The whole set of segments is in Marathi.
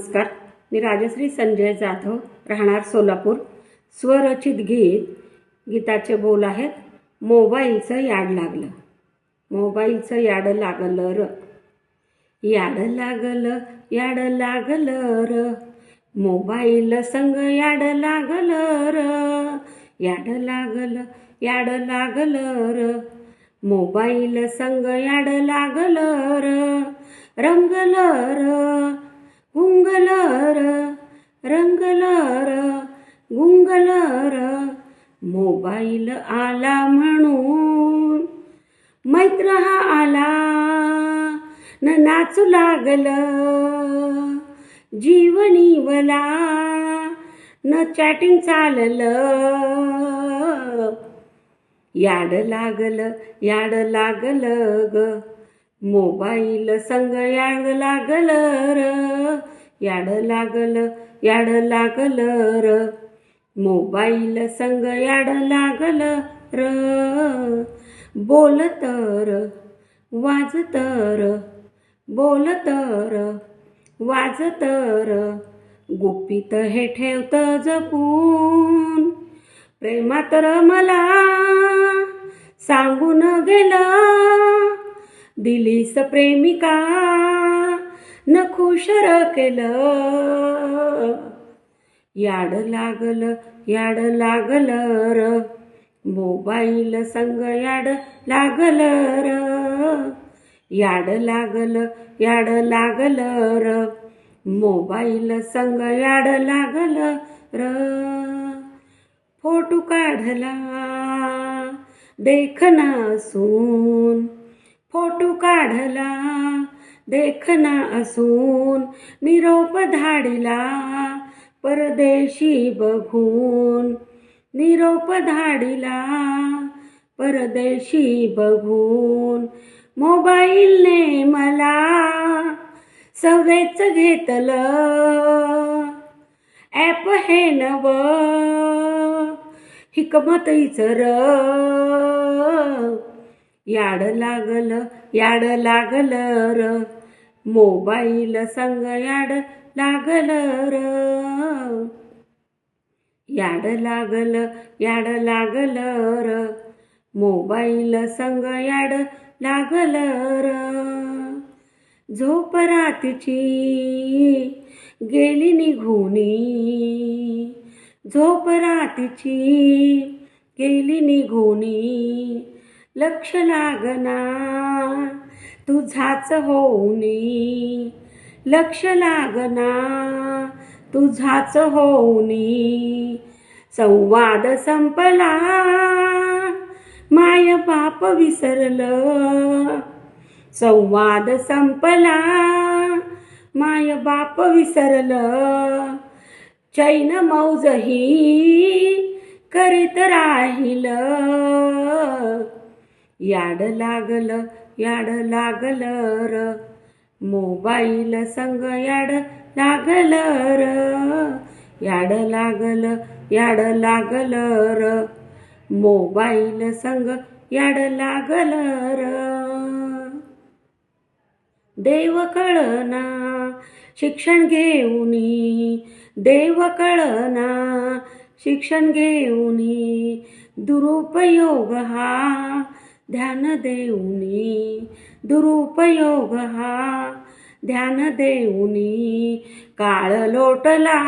नमस्कार. मी राजश्री संजय जाधव, राहणार सोलापूर. स्वरचित गीताचे बोल आहेत. मोबाईलचं याड लागलं. मोबाईलचं याड लागलं र. याड लागलं, याड लागलं र. मोबाईल संग याड लागलं र. याड लागलं, याड लागलं र. मोबाईल संग याड लागलं र. रंगलं र, गुंगलं र. रंगलं र, गुंगलं र. मोबाईल आला म्हणून मैत्र हा आला न नाचू लागलं. जीवनीवला न चॅटिंग चाललं. याड लागलं, याड लागलं ग. मोबाईल संग याड लागलं र. याड लागलं, याड लागलं र. मोबाईल संग याड लागलं र. बोलत र, वाजत र. बोलत र, वाजत र. गुपित हे ठेवत जपून. प्रेमात र मला सांगून गेलं. दिलीस प्रेमिका न खुश र केलं. याड लागलं, याड लागलं र. मोबाईल संग याड लागलं र. याड लागलं, याड लागलं र. मोबाईल संग याड लागलं र. फोटो काढला देखना असून. फोटो काढला देखना असून. निरोप धाडिला परदेशी बघून. निरोप धाडिला परदेशी बघून. मोबाईलने मला सवेच घेतलं. ॲप हे नव हिकमतीचं र. याड लागलं, याड लागलं र. मोबाईल संग याड लागलं र. याड लागलं, याड लागलं र. मोबाईल संग याड लागलं र. झोप रातीची गेली निघूनी. झोप रातीची गेली निघूनी. लक्ष लागना तुझाच होऊनी. लक्ष लागना तुझाच होऊनी. संवाद संपला माय बाप विसरलं. संवाद संपला माय बाप विसरलं. चैन मौजही करीत राहिलं. याड लागलं, याड लागलं र. मोबाईल संग याड लागलं र. याड लागलं, याड लागलं र. मोबाईल संग याड लागलं र. देव कळना शिक्षण घेऊनी. देव कळना शिक्षण घेऊनी. दुरुपयोग हा ध्यान देऊनी. दुरुपयोग हा ध्यान देऊनी. काळ लोटला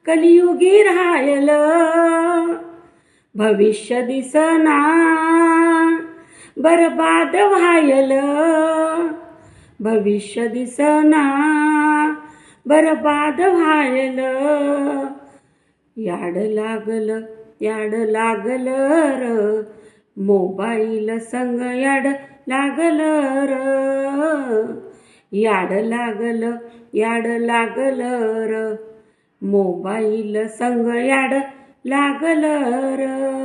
कलियुगी राहिलं. भविष्य दिसना बरबाद व्हायलं. भविष्य दिसना बरबाद व्हायलं. याड लागलं, याड लागलं र. मोबाईल संग याड लागलं र. याड लागलं, याड लागलं र. मोबाईल संग याड लागलं र.